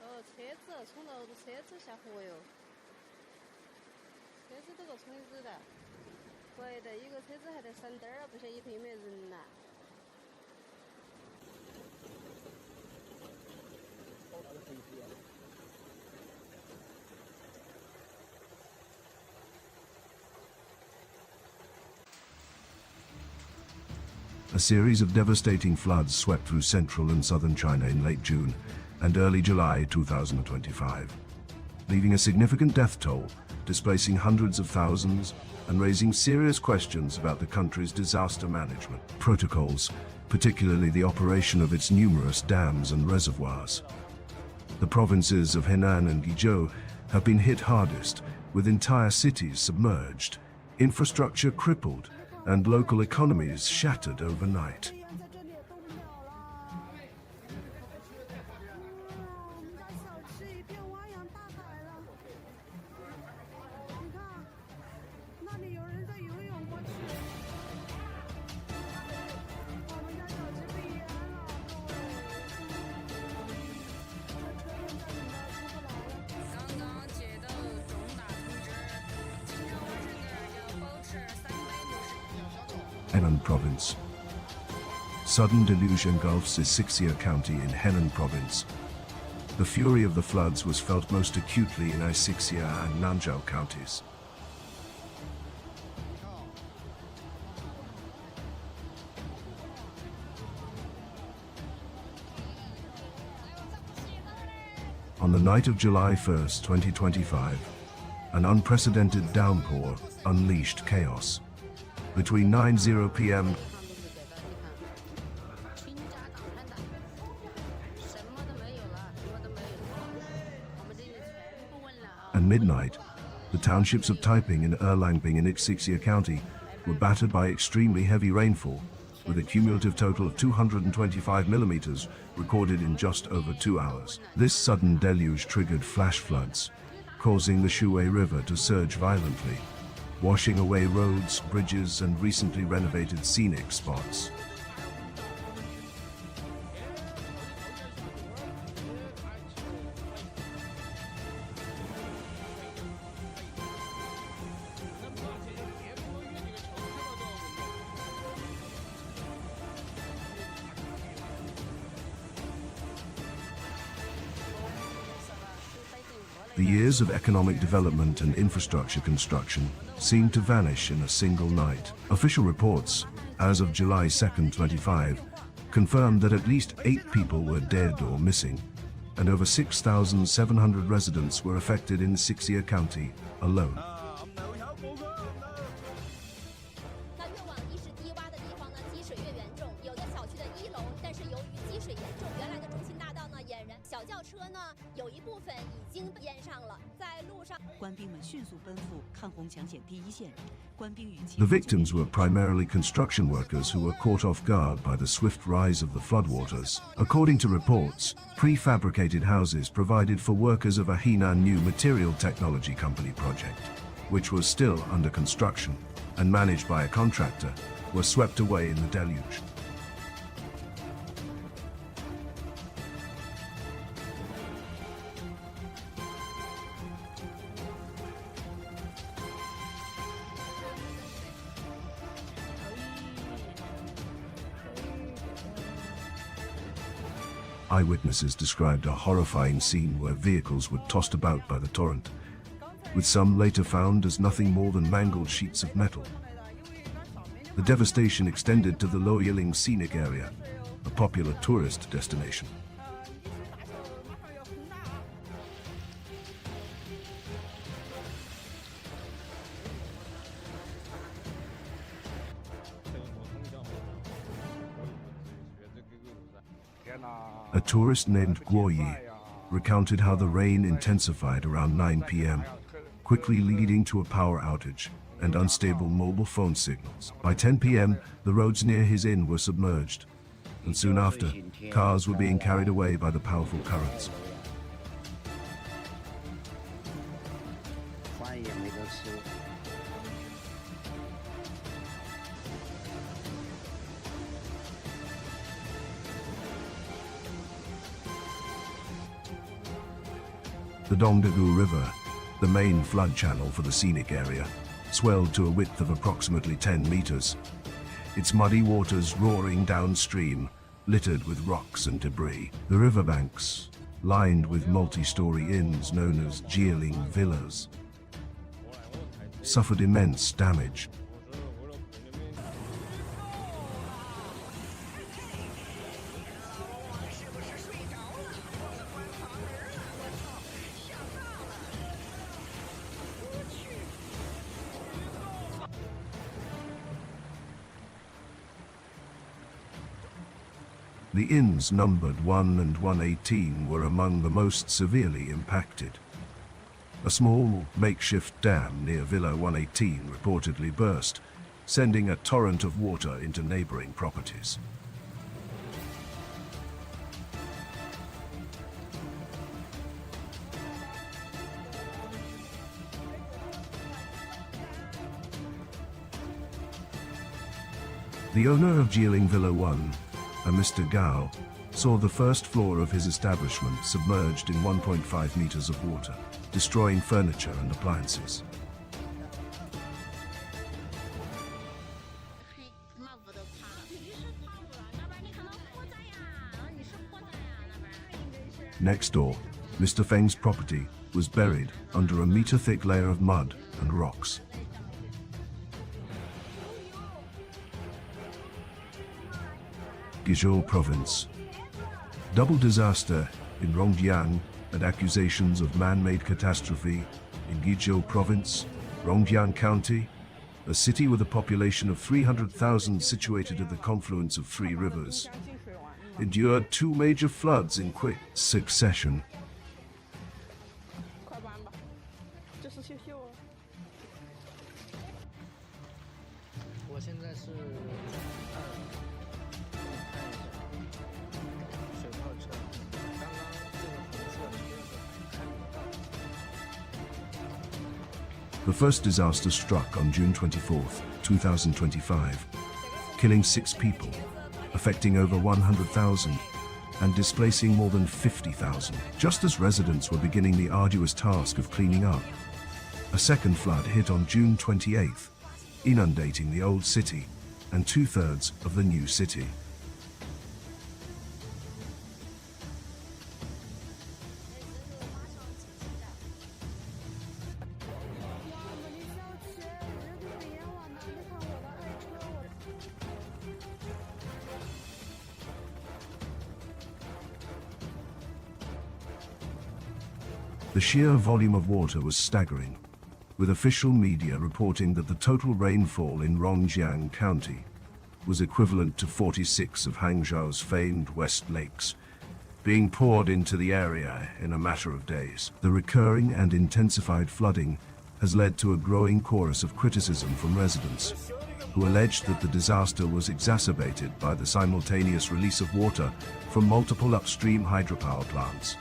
哦，车子冲到车子下河哟，车子都给冲死的，怪得有个车子还在闪灯儿，不晓得里头有没有人呐。好大的飞机啊！ A series of devastating floods swept through central and southern China in late June and early July 2025, leaving a significant death toll, displacing hundreds of thousands, and raising serious questions about the country's disaster management protocols, particularly the operation of its numerous dams and reservoirs. The provinces of Henan and Guizhou have been hit hardest, with entire cities submerged, infrastructure crippled, and local economies shattered overnight. Henan Province. Sudden deluge engulfs Xixia County in Henan Province. The fury of the floods was felt most acutely in Xixia and Nanzhou counties. On the night of July 1st, 2025, an unprecedented downpour unleashed chaos. Between 9:00 p.m. and midnight, the townships of Taiping and Erlangping in Xixia County were battered by extremely heavy rainfall, with a cumulative total of 225 millimeters recorded in just over 2 hours. This sudden deluge triggered flash floods, causing the Shui River to surge violently, washing away roads, bridges, and recently renovated scenic spots. The years of economic development and infrastructure construction seemed to vanish in a single night. Official reports, as of July 2nd, 25, confirmed that at least 8 people were dead or missing, and over 6,700 residents were affected in Xixia County alone. The victims were primarily construction workers who were caught off guard by the swift rise of the floodwaters. According to reports, prefabricated houses provided for workers of a Henan new material technology company project, which was still under construction and managed by a contractor, were swept away in the deluge. Eyewitnesses described a horrifying scene where vehicles were tossed about by the torrent, with some later found as nothing more than mangled sheets of metal. The devastation extended to the Loyiling scenic area, a popular tourist destination. A tourist named Guo Yi recounted how the rain intensified around 9 p.m., quickly leading to a power outage and unstable mobile phone signals. By 10 p.m., the roads near his inn were submerged, and soon after, cars were being carried away by the powerful currents. The Dongdagu River, the main flood channel for the scenic area, swelled to a width of approximately 10 meters. Its muddy waters roaring downstream, littered with rocks and debris. The riverbanks, lined with multi-story inns known as Geological villas, suffered immense damage. The inns numbered 1 and 118 were among the most severely impacted. A small makeshift dam near Villa 118 reportedly burst, sending a torrent of water into neighboring properties. The owner of Geological Villa 1, a Mr. Gao, saw the first floor of his establishment submerged in 1.5 meters of water, destroying furniture and appliances. Next door, Mr. Feng's property was buried under a meter-thick layer of mud and rocks. Xixia Province. Double disaster in Rongjiang and accusations of man-made catastrophe in Xixia Province, Henan County, a city with a population of 300,000 situated at the confluence of 3 rivers, endured 2 major floods in quick succession. The first disaster struck on June 24, 2025, killing 6 people, affecting over 100,000 and displacing more than 50,000. Just as residents were beginning the arduous task of cleaning up, a second flood hit on June 28, inundating the old city and 2/3 of the new city. The sheer volume of water was staggering, with official media reporting that the total rainfall in Xixia County was equivalent to 46 of Hangzhou's famed West Lakes, being poured into the area in a matter of days. The recurring and intensified flooding has led to a growing chorus of criticism from residents, who alleged that the disaster was exacerbated by the simultaneous release of water from multiple upstream hydropower plants.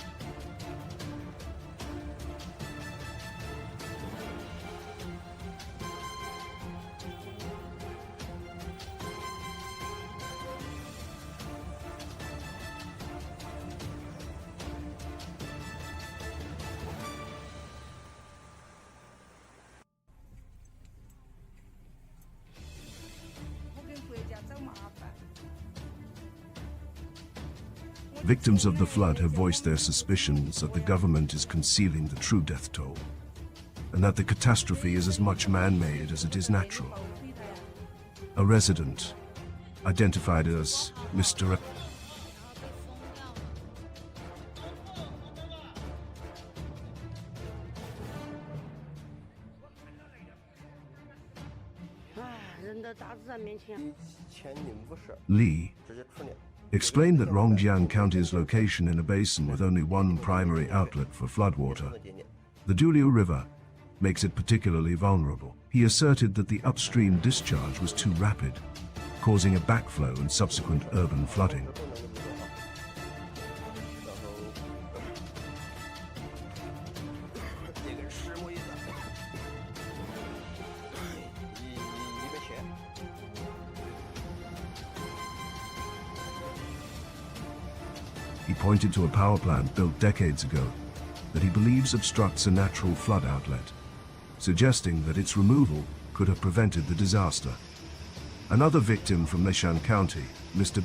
Victims of the flood have voiced their suspicions that the government is concealing the true death toll, and that the catastrophe is as much man-made as it is natural. A resident, identified as Mr. Li explained that Rongjiang County's location in a basin with only one primary outlet for floodwater, the Duliu River, makes it particularly vulnerable. He asserted that the upstream discharge was too rapid, causing a backflow and subsequent urban flooding. He pointed to a power plant built decades ago that he believes obstructs a natural flood outlet, suggesting that its removal could have prevented the disaster. Another victim from Xixia County, Mr.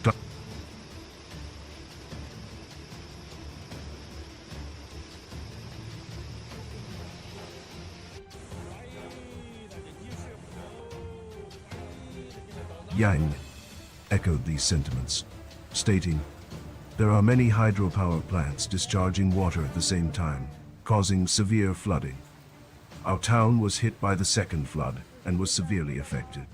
Yang echoed these sentiments, stating, "There are many hydropower plants discharging water at the same time, causing severe flooding. Our town was hit by the second flood and was severely affected."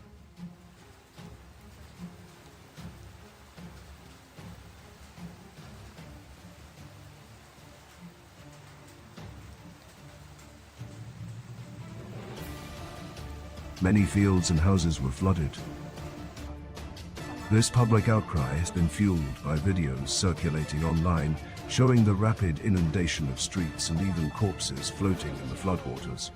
Many fields and houses were flooded. This public outcry has been fueled by videos circulating online showing the rapid inundation of streets and even corpses floating in the floodwaters.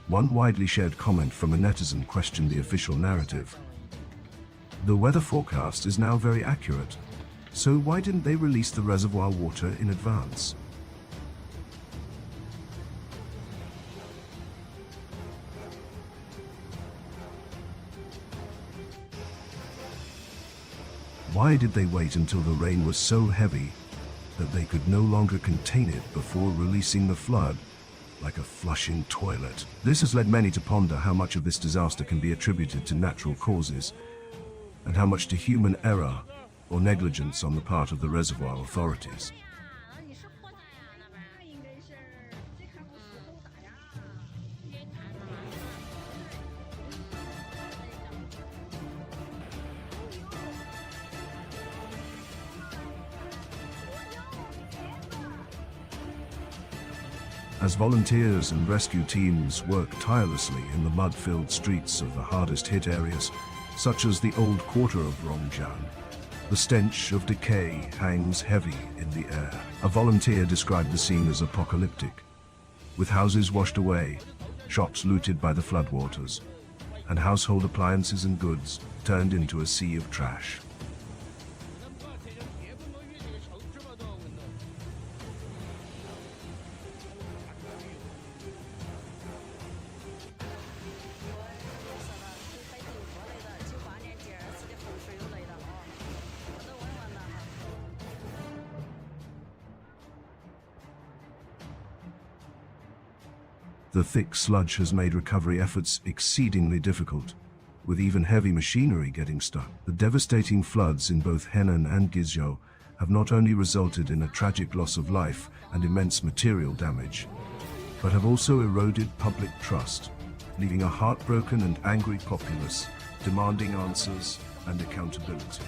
One widely shared comment from a netizen questioned the official narrative. "The weather forecast is now very accurate. So why didn't they release the reservoir water in advance?" Why did they wait until the rain was so heavy that they could no longer contain it before releasing the flood like a flushing toilet? This has led many to ponder how much of this disaster can be attributed to natural causes and how much to human error or negligence on the part of the reservoir authorities. As volunteers and rescue teams work tirelessly in the mud-filled streets of the hardest-hit areas, such as the old quarter of Rongjiang, the stench of decay hangs heavy in the air. A volunteer described the scene as apocalyptic, with houses washed away, shops looted by the floodwaters, and household appliances and goods turned into a sea of trash. The thick sludge has made recovery efforts exceedingly difficult, with even heavy machinery getting stuck. The devastating floods in both Henan and Xixia have not only resulted in a tragic loss of life and immense material damage, but have also eroded public trust, leaving a heartbroken and angry populace demanding answers and accountability.